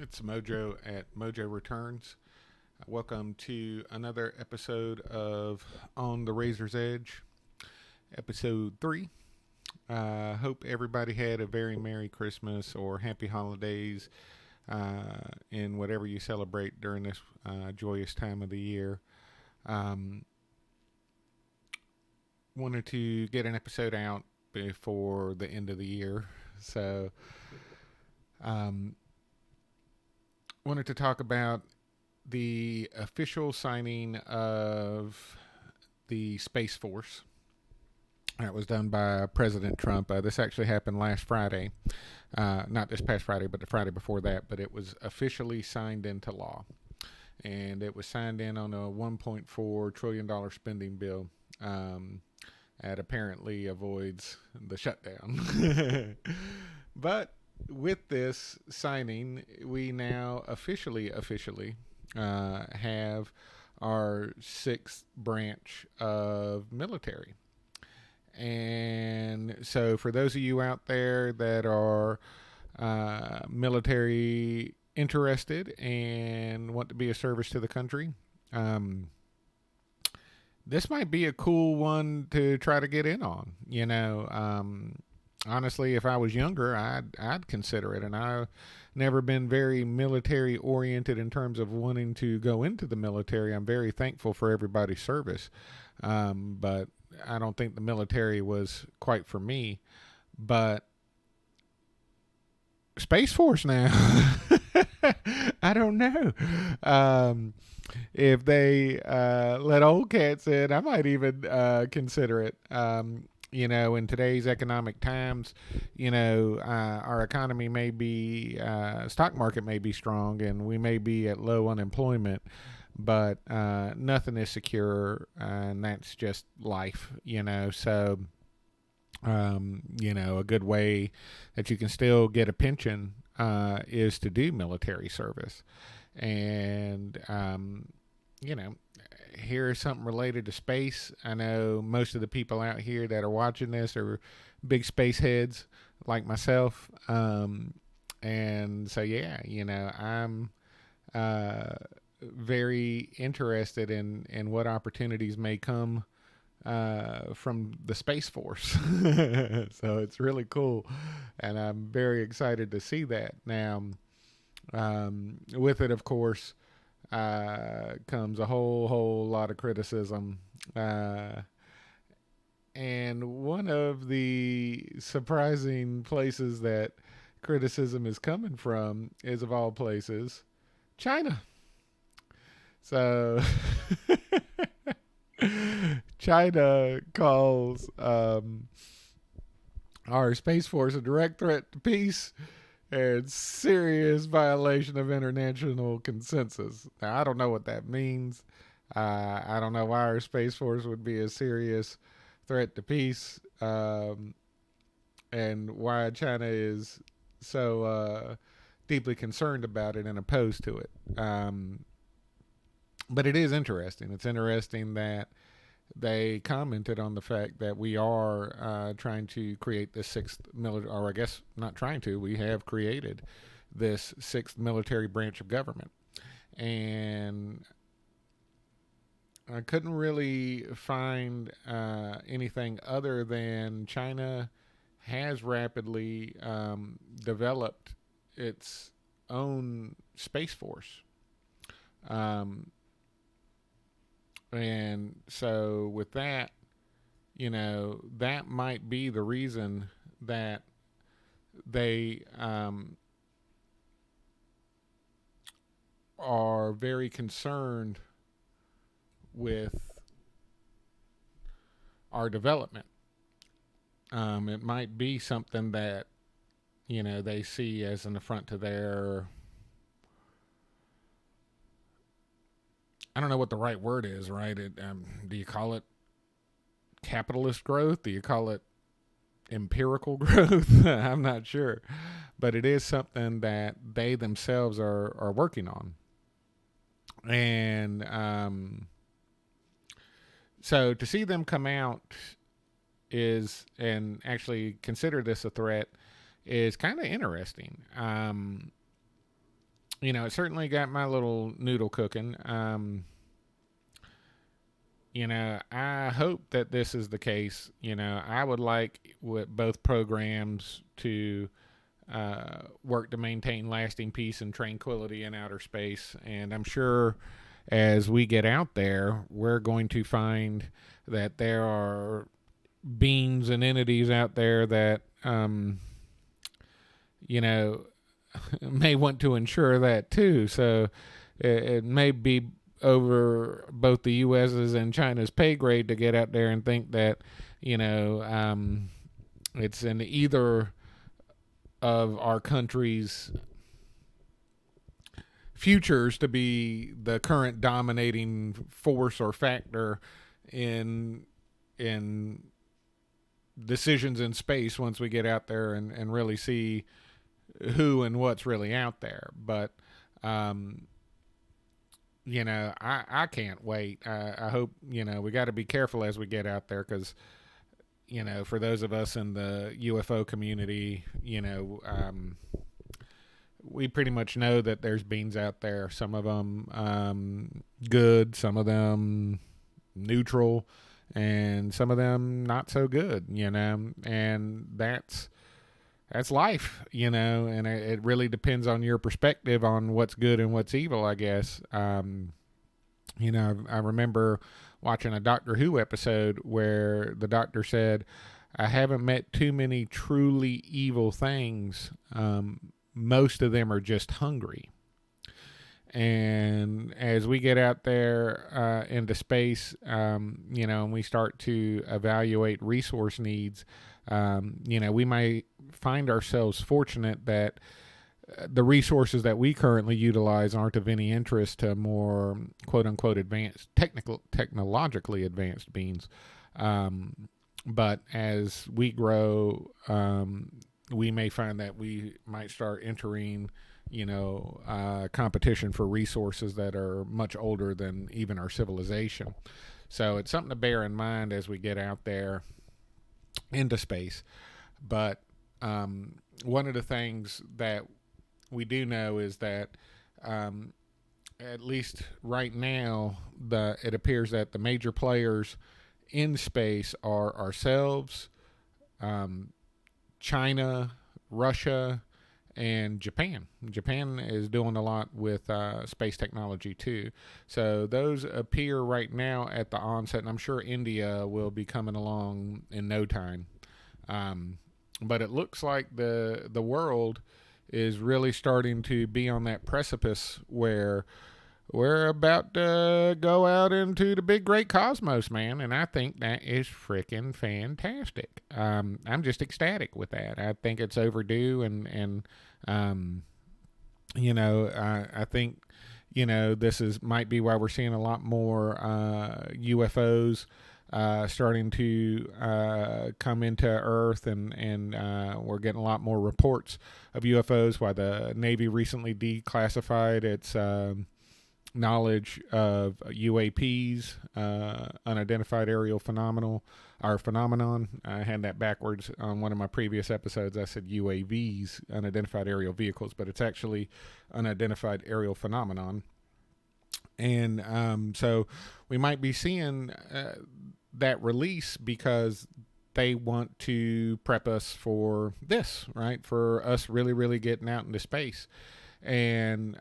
It's Mojo at Mojo Returns. Welcome to another episode of On the Razor's Edge, Ep03. Hope everybody had a very Merry Christmas or Happy Holidays in whatever you celebrate during this joyous time of the year. Um, Wanted to get an episode out before the end of the year. So, um, wanted to talk about the official signing of the Space Force. That was done by President Trump. This actually happened last Friday. Not this past Friday, but the Friday before that. But it was officially signed into law. And it was signed in on a $1.4 trillion spending bill that apparently avoids the shutdown. But with this signing, we now officially have our sixth branch of military. And so, for those of you out there that are military interested and want to be a service to the country, this might be a cool one to try to get in on. Honestly, if I was younger, I'd consider it, and I've never been very military oriented in terms of wanting to go into the military. I'm very thankful for everybody's service, but I don't think the military was quite for me. But Space Force now, I don't know. If they let old cats in, I might even consider it. In today's economic times, our economy may be, stock market may be strong and we may be at low unemployment, but nothing is secure, and that's just life, So, a good way that you can still get a pension is to do military service. And, here's something related to space. I know most of the people out here that are watching this are big space heads like myself. And so, yeah, I'm very interested in what opportunities may come from the Space Force. So it's really cool. And I'm very excited to see that. Now, with it, of course, comes a whole lot of criticism. And one of the surprising places that criticism is coming from is, of all places, China. So China calls our Space Force a direct threat to peace and serious violation of international consensus. Now, I don't know what that means. I don't know why our Space Force would be a serious threat to peace, and why China is so deeply concerned about it and opposed to it. But it is interesting. It's interesting that they commented on the fact that we are trying to create this sixth military, or I guess not trying to, we have created this sixth military branch of government. And I couldn't really find anything other than China has rapidly developed its own space force. Um, and so, with that, that might be the reason that they are very concerned with our development. It might be something that, they see as an affront to their, I don't know what the right word is, right? Do you call it capitalist growth? Do you call it empirical growth? I'm not sure. But it is something that they themselves are working on. And so to see them come out and actually consider this a threat is kind of interesting. it certainly got my little noodle cooking. I hope that this is the case. I would like with both programs to work to maintain lasting peace and tranquility in outer space. And I'm sure as we get out there, we're going to find that there are beings and entities out there that, you know, may want to ensure that too. So it may be over both the U.S.'s and China's pay grade to get out there and think that, it's in either of our country's futures to be the current dominating force or factor in in decisions in space once we get out there and really see who and what's really out there. But I can't wait. I hope, we got to be careful as we get out there because, for those of us in the UFO community, we pretty much know that there's beings out there. Some of them good, some of them neutral, and some of them not so good, and that's life, and it really depends on your perspective on what's good and what's evil, I guess. I remember watching a Doctor Who episode where the doctor said, I haven't met too many truly evil things. Most of them are just hungry. And as we get out there into space, and we start to evaluate resource needs, we might find ourselves fortunate that the resources that we currently utilize aren't of any interest to more quote unquote advanced, technologically advanced beings. But as we grow, we may find that we might start entering, competition for resources that are much older than even our civilization. So it's something to bear in mind as we get out there into space. But one of the things that we do know is that at least right now, it appears that the major players in space are ourselves, China, Russia, and Japan. Japan is doing a lot with space technology too. So those appear right now at the onset, and I'm sure India will be coming along in no time. But it looks like the world is really starting to be on that precipice where we're about to go out into the big great cosmos, man, and I think that is freaking fantastic. I'm just ecstatic with that. I think it's overdue, and I think this might be why we're seeing a lot more UFOs starting to come into Earth, and we're getting a lot more reports of UFOs. Why the Navy recently declassified its knowledge of UAPs, unidentified aerial phenomenon. I had that backwards on one of my previous episodes. I said UAVs, unidentified aerial vehicles, but it's actually unidentified aerial phenomenon. And so we might be seeing that release because they want to prep us for this, right? For us really, really getting out into space. And,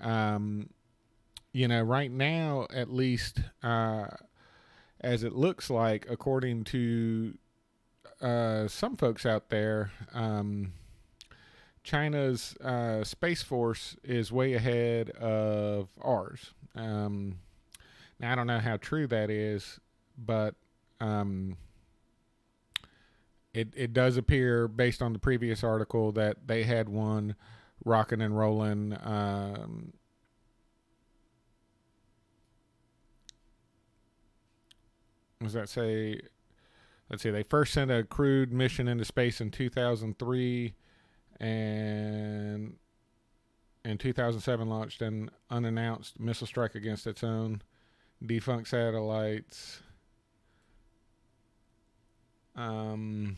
right now, at least, as it looks like, according to some folks out there, China's Space Force is way ahead of ours. Now, I don't know how true that is, but it does appear, based on the previous article, that they had one rocking and rolling. What does that say? Let's see. They first sent a crewed mission into space in 2003, and in 2007 launched an unannounced missile strike against its own defunct satellites. But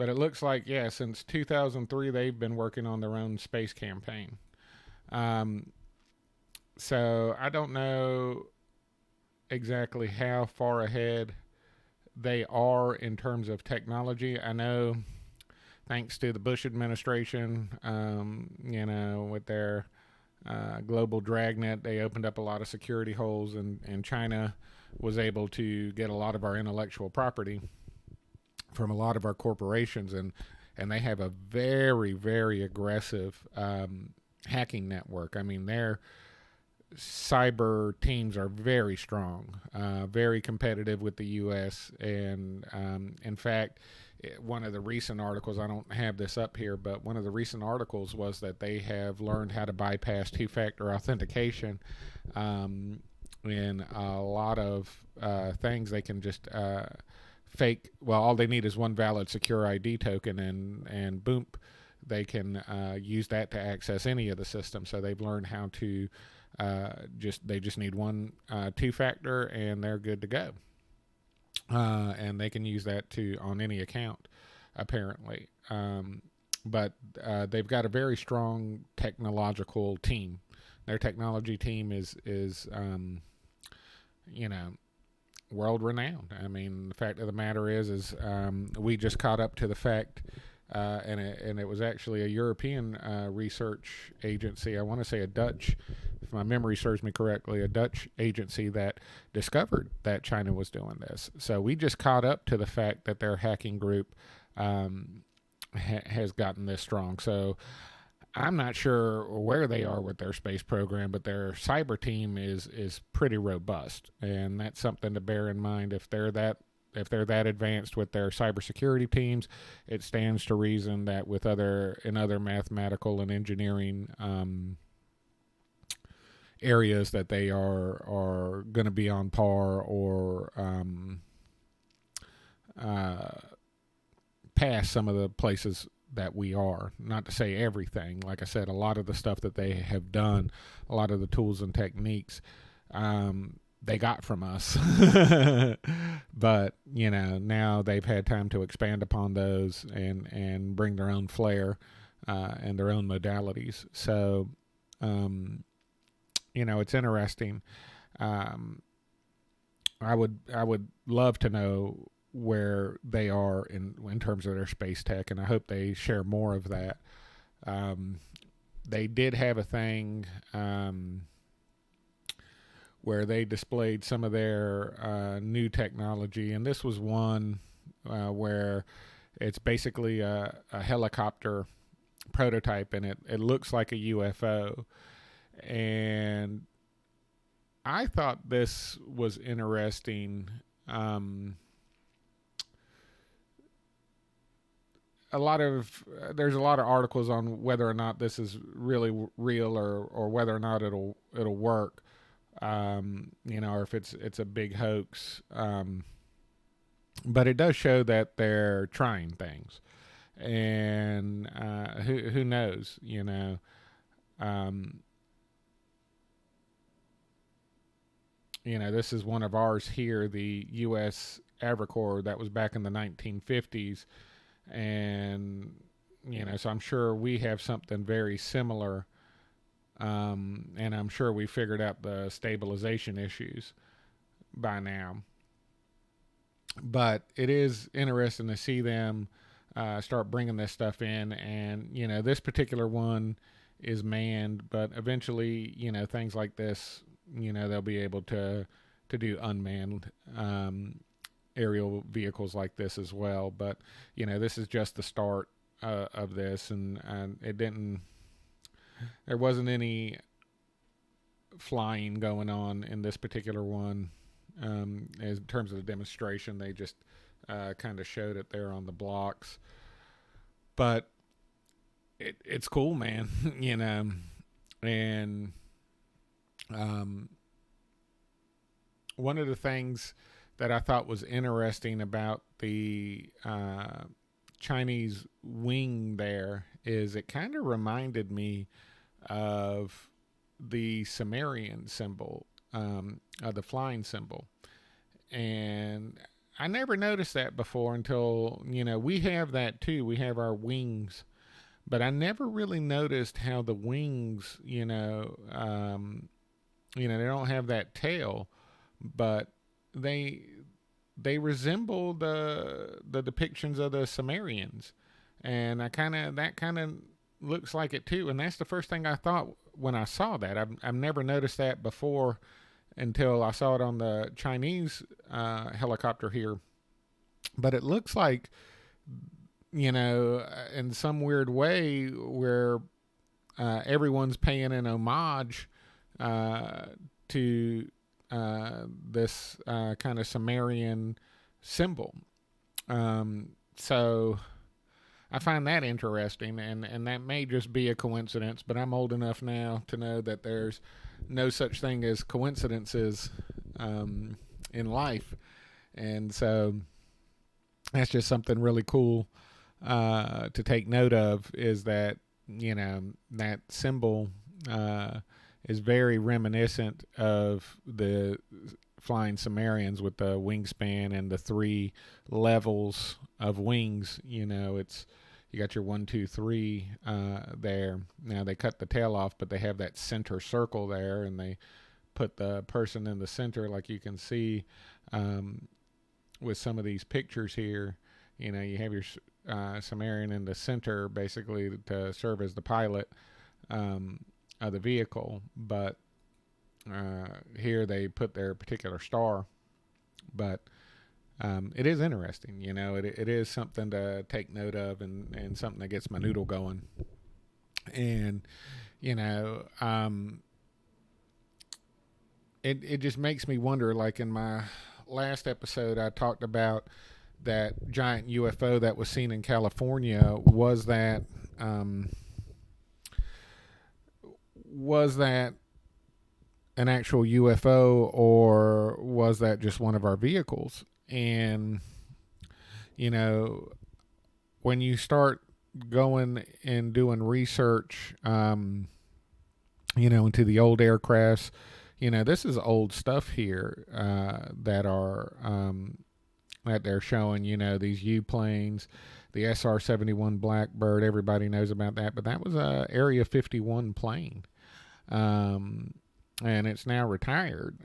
it looks like, since 2003, they've been working on their own space campaign. Um, so I don't know exactly how far ahead they are in terms of technology. I know thanks to the Bush administration, with their global dragnet, they opened up a lot of security holes, and China was able to get a lot of our intellectual property from a lot of our corporations, and they have a very, very aggressive hacking network. I mean, their cyber teams are very strong, very competitive with the U.S. And in fact, one of the recent articles, I don't have this up here, but one of the recent articles was that they have learned how to bypass two-factor authentication. In a lot of things, they can just fake. Well, all they need is one valid secure ID token, and boom, they can use that to access any of the systems. So they've learned how to they just need one two-factor, and they're good to go. And they can use that to on any account, apparently. But they've got a very strong technological team. Their technology team is world renowned. I mean, the fact of the matter is we just caught up to the fact, and it was actually a European research agency. I want to say a Dutch, if my memory serves me correctly, a Dutch agency that discovered that China was doing this. So we just caught up to the fact that their hacking group has gotten this strong. So I'm not sure where they are with their space program, but their cyber team is pretty robust, and that's something to bear in mind. If they're that advanced with their cybersecurity teams, it stands to reason that with other mathematical and engineering areas that they are going to be on par or past some of the places that we are. Not to say everything. Like I said, a lot of the stuff that they have done, a lot of the tools and techniques, they got from us. But, now they've had time to expand upon those and bring their own flair and their own modalities. So, it's interesting. I would love to know where they are in terms of their space tech, and I hope they share more of that. They did have a thing where they displayed some of their new technology, and this was one where it's basically a helicopter prototype, and it looks like a UFO. And I thought this was interesting. There's a lot of articles on whether or not this is really real or whether or not it'll work. Or if it's a big hoax. But it does show that they're trying things, and who knows? This is one of ours here, the U.S. Avrocore, that was back in the 1950s, and so I'm sure we have something very similar, and I'm sure we figured out the stabilization issues by now. But it is interesting to see them start bringing this stuff in, and this particular one is manned, but eventually, things like this, they'll be able to do unmanned aerial vehicles like this as well. But this is just the start of this, and there wasn't any flying going on in this particular one. In terms of the demonstration, they just kind of showed it there on the blocks. But it's cool, man. And one of the things that I thought was interesting about the Chinese wing there is it kind of reminded me of the Sumerian symbol, the flying symbol. And I never noticed that before until, we have that too. We have our wings, but I never really noticed how the wings, they don't have that tail, but they they resemble the depictions of the Sumerians, and I kind of that kind of looks like it too. And that's the first thing I thought when I saw that. I've never noticed that before until I saw it on the Chinese helicopter here. But it looks like, in some weird way where everyone's paying an homage uh, to this kind of Sumerian symbol. So I find that interesting, and that may just be a coincidence, but I'm old enough now to know that there's no such thing as coincidences in life. And so that's just something really cool to take note of, is that, that symbol is very reminiscent of the flying Sumerians with the wingspan and the three levels of wings. It's you got your 1, 2, 3 there. Now they cut the tail off, but they have that center circle there, and they put the person in the center, like you can see with some of these pictures here. You have your Sumerian in the center, basically to serve as the pilot of the vehicle, but here they put their particular star. But it is interesting, it is something to take note of, and something that gets my noodle going. And, it just makes me wonder, like in my last episode, I talked about that giant UFO that was seen in California. Was that an actual UFO, or was that just one of our vehicles? And when you start going and doing research into the old aircrafts, this is old stuff here that they're showing, these U planes, the SR-71 Blackbird. Everybody knows about that, but that was a Area 51 plane. And it's now retired.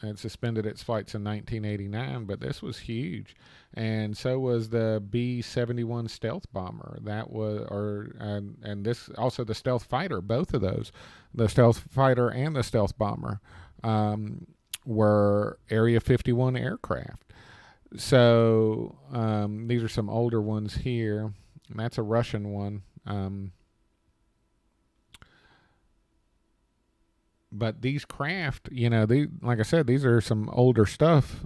It suspended its flights in 1989, but this was huge. And so was the B-71 stealth bomber. And this also the stealth fighter. Both of those, the stealth fighter and the stealth bomber, were Area 51 aircraft. So these are some older ones here. And that's a Russian one. But these craft, like I said, these are some older stuff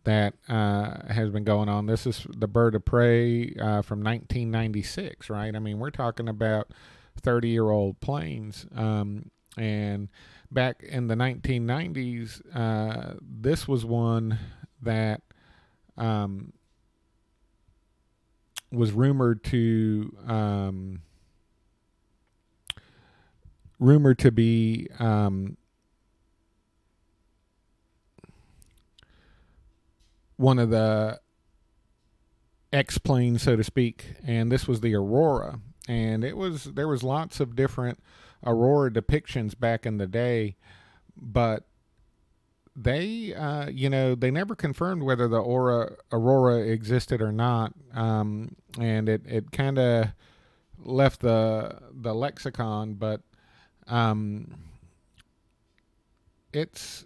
that has been going on. This is the Bird of Prey from 1996, right? I mean, we're talking about 30-year-old planes. And back in the 1990s, this was one that was rumored to be one of the X-planes, so to speak, and this was the Aurora. And there was lots of different Aurora depictions back in the day, but they they never confirmed whether the Aurora existed or not, and it kind of left the lexicon, but it's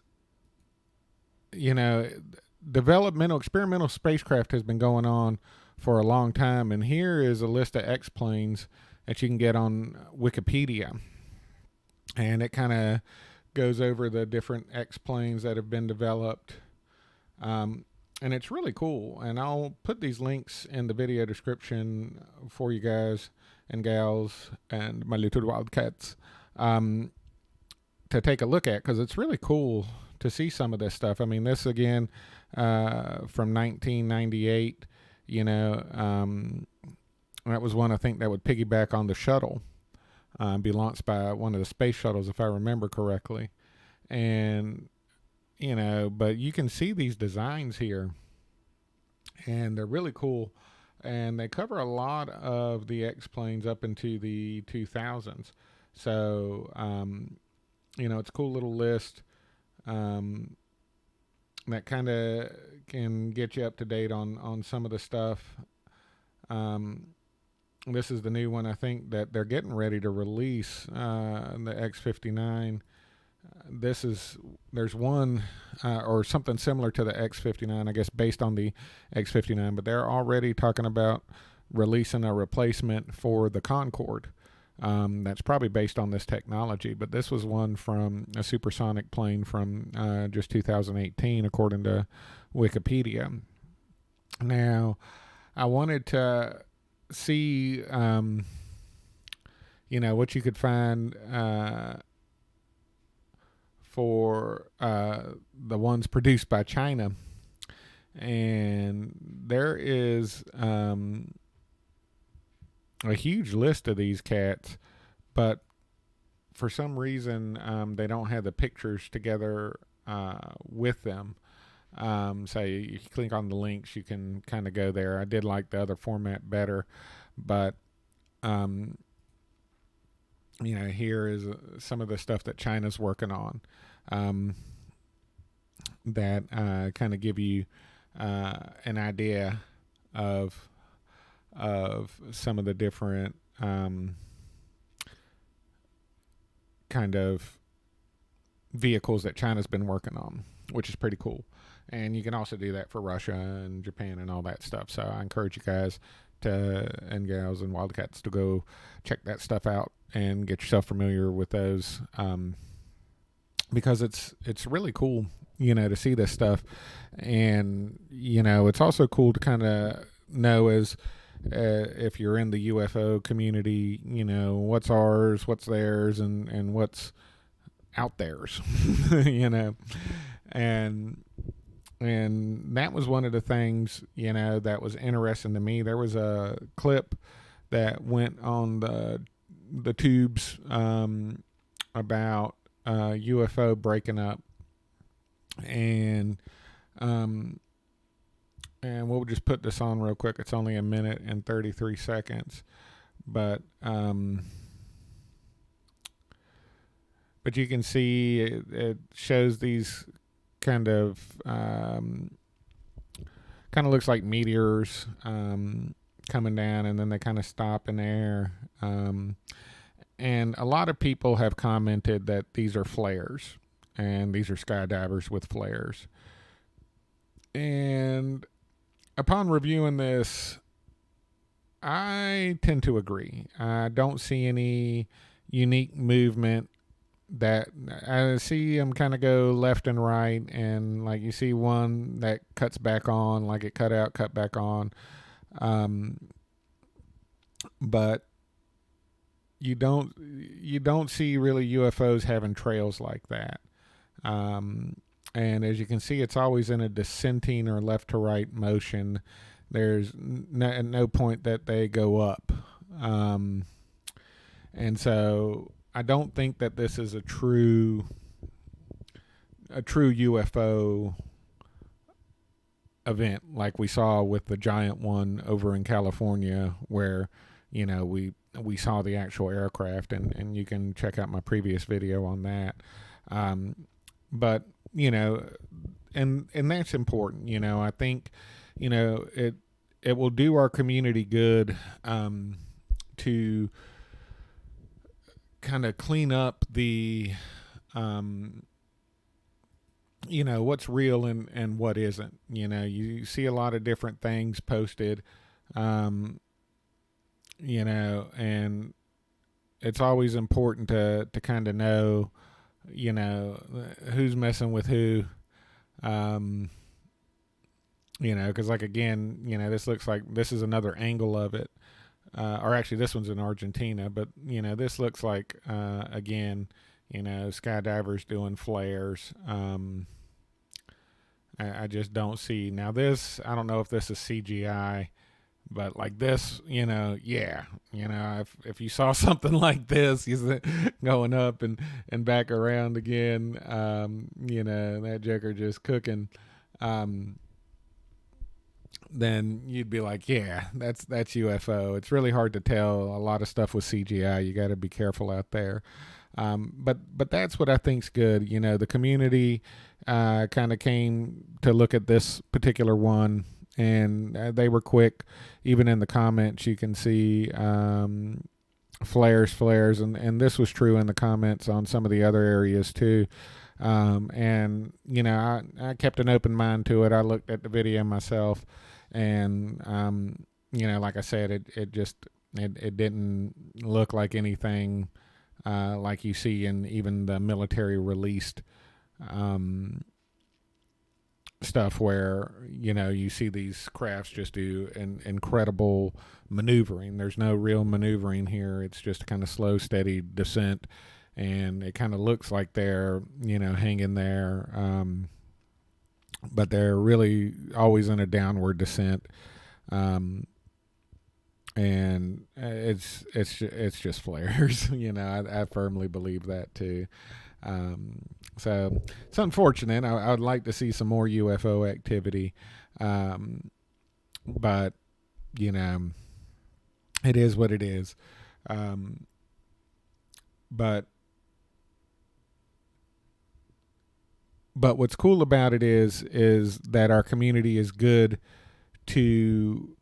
experimental spacecraft has been going on for a long time, and here is a list of X-planes that you can get on Wikipedia, and it kind of goes over the different X-planes that have been developed, and it's really cool. And I'll put these links in the video description for you guys and gals and my little wildcats to take a look at, because it's really cool to see some of this stuff. I mean, this again from 1998, that was one I think that would piggyback on the shuttle, be launched by one of the space shuttles, if I remember correctly. And but you can see these designs here, and they're really cool. and they cover a lot of the X planes up into the 2000s. So, it's a cool little list that kind of can get you up to date on some of the stuff. Um, this is the new one, I think, that they're getting ready to release, the X59. There's one or something similar to the X59, I guess, based on the X59, but they're already talking about releasing a replacement for the Concorde. That's probably based on this technology, but this was one from a supersonic plane from just 2018, according to Wikipedia. Now, I wanted to see, what you could find for the ones produced by China. And there is a huge list of these cats, but for some reason they don't have the pictures together with them. So you click on the links, you can kind of go there. I did like the other format better, but here is some of the stuff that China's working on that kind of give you an idea of some of the different kind of vehicles that China's been working on, which is pretty cool. And you can also do that for Russia and Japan and all that stuff. So I encourage you guys and gals and Wildcats to go check that stuff out and get yourself familiar with those, because it's really cool, to see this stuff. And it's also cool to kind of know as if you're in the UFO community, what's ours, what's theirs, and what's out theirs, and that was one of the things, that was interesting to me. There was a clip that went on the tubes about UFO breaking up, and we'll just put this on real quick. It's only 1:33, but you can see it shows these kind of looks like meteors coming down, and then they kind of stop in air. And a lot of people have commented that these are flares, and these are skydivers with flares. And upon reviewing this, I tend to agree. I don't see any unique movement. That I see them kind of go left and right, and like you see one that cuts back on, like it cut out, cut back on. But you don't see really UFOs having trails like that. And as you can see, it's always in a descending or left to right motion. There's at no point that they go up. And so I don't think that this is a true UFO event like we saw with the giant one over in California, where we saw the actual aircraft, and you can check out my previous video on that. But and that's important. I think it will do our community good to kind of clean up the what's real and what isn't. You see a lot of different things posted, and it's always important to kind of know who's messing with who, because like, again, this looks like this is another angle of it. Or actually, this one's in Argentina, but this looks like again, skydivers doing flares. I just don't see now. This, I don't know if this is CGI, but like this, yeah, if you saw something like this, going up and back around again, that joker just cooking. then you'd be like, yeah, that's UFO. It's really hard to tell. A lot of stuff with CGI. You got to be careful out there. But that's what I think's good. You know, the community kind of came to look at this particular one, and they were quick. Even in the comments, you can see flares, and this was true in the comments on some of the other areas too. And you know, I kept an open mind to it. I looked at the video myself, and you know, like I said, it didn't look like anything like you see in even the military released stuff, where you know you see these crafts just do an incredible maneuvering. There's no real maneuvering here. It's just kind of slow, steady descent, and it kind of looks like they're, you know, hanging there, but they're really always in a downward descent. Um, and it's just flares. You know, I firmly believe that too. So it's unfortunate. I would like to see some more UFO activity, but you know, it is what it is. Um, but what's cool about it is that our community is good to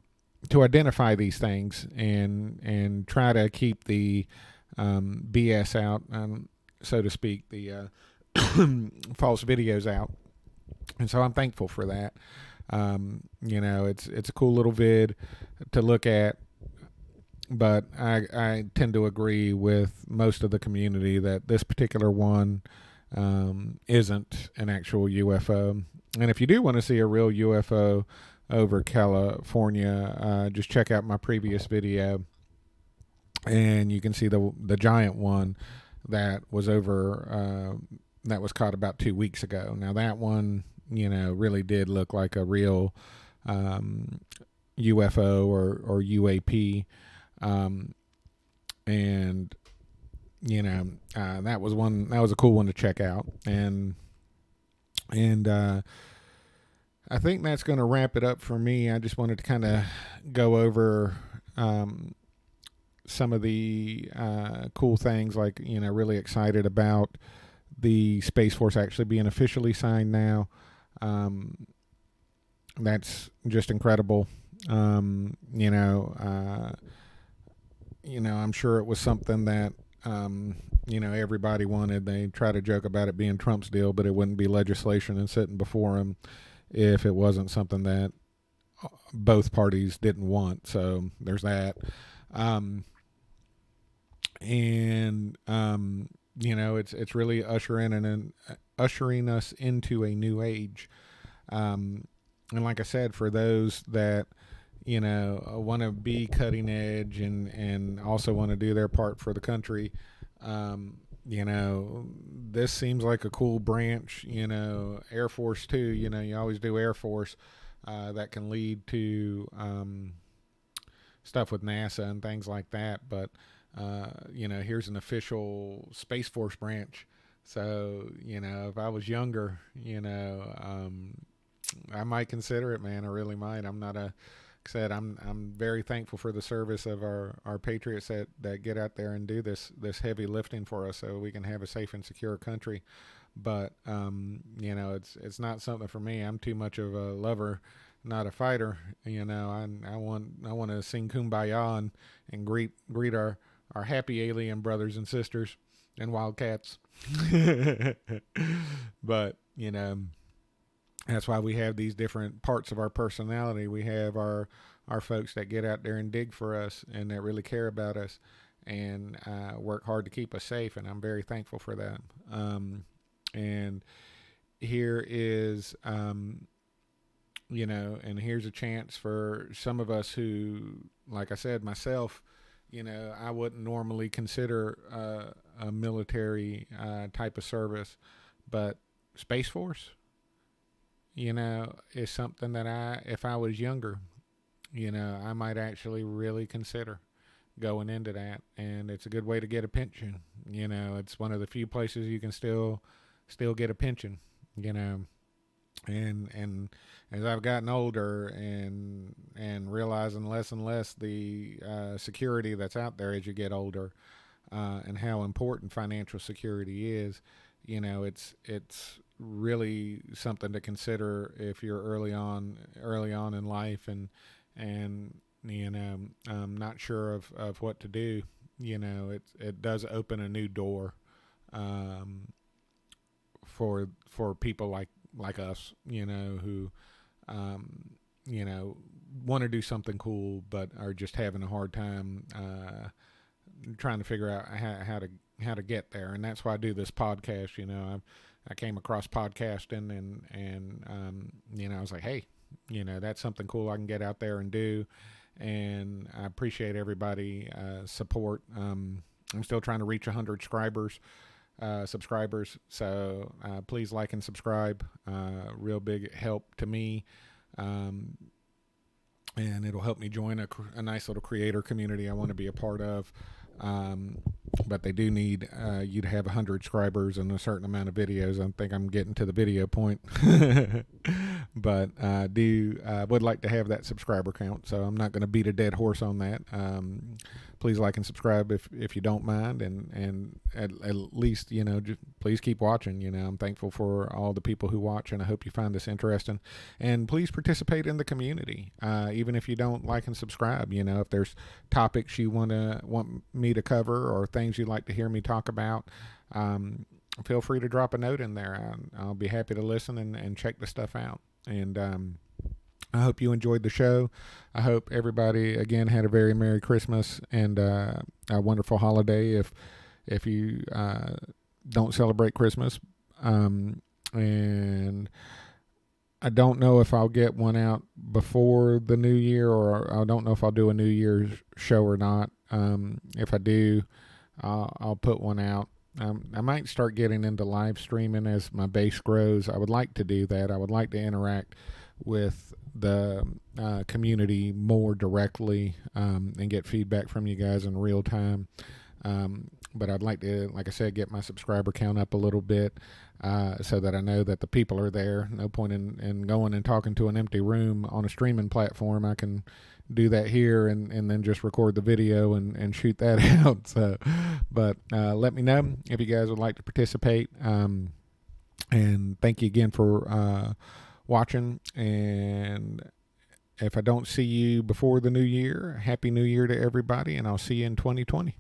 identify these things and try to keep the BS out, so to speak, the false videos out. And so I'm thankful for that. You know, it's a cool little vid to look at, but I tend to agree with most of the community that this particular one isn't an actual UFO. And if you do want to see a real UFO over California, just check out my previous video, and you can see the giant one that was over that was caught about 2 weeks ago. Now that one, you know, really did look like a real UFO or UAP, and you know, that was a cool one to check out. And I think that's going to wrap it up for me. I just wanted to kind of go over some of the cool things, like, you know, really excited about the Space Force actually being officially signed now. That's just incredible. You know, I'm sure it was something that you know, everybody wanted. They try to joke about it being Trump's deal, but it wouldn't be legislation and sitting before him if it wasn't something that both parties didn't want. So there's that. You know, it's really ushering us into a new age. And like I said, for those that, you know, want to be cutting edge and also want to do their part for the country, you know, this seems like a cool branch. You know, Air Force too. You know, you always do Air Force. That can lead to stuff with NASA and things like that. But you know, here's an official Space Force branch. So, you know, if I was younger, you know, I might consider it, man. I really might. I'm not a said I'm very thankful for the service of our patriots that get out there and do this heavy lifting for us so we can have a safe and secure country. But you know, it's not something for me. I'm too much of a lover, not a fighter. You know, I want to sing Kumbaya and greet our happy alien brothers and sisters and wildcats. But you know, that's why we have these different parts of our personality. We have our folks that get out there and dig for us and that really care about us and work hard to keep us safe, and I'm very thankful for that. And here is, you know, and here's a chance for some of us who, like I said, myself, you know, I wouldn't normally consider a military type of service, but Space Force, you know, is something that if I was younger, you know, I might actually really consider going into that. And it's a good way to get a pension. You know, it's one of the few places you can still get a pension, you know. And as I've gotten older and realizing less and less the security that's out there as you get older, and how important financial security is, it's really something to consider if you're early on in life, and I'm not sure of what to do. It does open a new door, um, for people like us, who um, you know want to do something cool but are just having a hard time trying to figure out how to get there. And that's why I do this podcast. I came across podcasting, and I was like, hey, that's something cool I can get out there and do. And I appreciate everybody support. I'm still trying to reach 100 subscribers. So please like and subscribe. Real big help to me. Um, and it'll help me join a nice little creator community I want to be a part of. Um, but they do need you to have 100 subscribers and a certain amount of videos. I think I'm getting to the video point. But would like to have that subscriber count, so I'm not going to beat a dead horse on that. Please like and subscribe if you don't mind, and at least just please keep watching. I'm thankful for all the people who watch, and I hope you find this interesting. And please participate in the community, even if you don't like and subscribe. If there's topics you want me to cover or things you'd like to hear me talk about, feel free to drop a note in there. I'll be happy to listen and check the stuff out. And I hope you enjoyed the show. I hope everybody again had a very Merry Christmas and a wonderful holiday. If you don't celebrate Christmas, and I don't know if I'll get one out before the new year, or I don't know if I'll do a New Year's show or not. If I do, I'll put one out. I might start getting into live streaming as my base grows. I would like to do that. I would like to interact with the community more directly, and get feedback from you guys in real time. But I'd like to, like I said, get my subscriber count up a little bit, so that I know that the people are there. No point in going and talking to an empty room on a streaming platform. I can do that here and then just record the video and shoot that out. So, but let me know if you guys would like to participate. And thank you again for watching. And if I don't see you before the new year, Happy New Year to everybody, and I'll see you in 2020.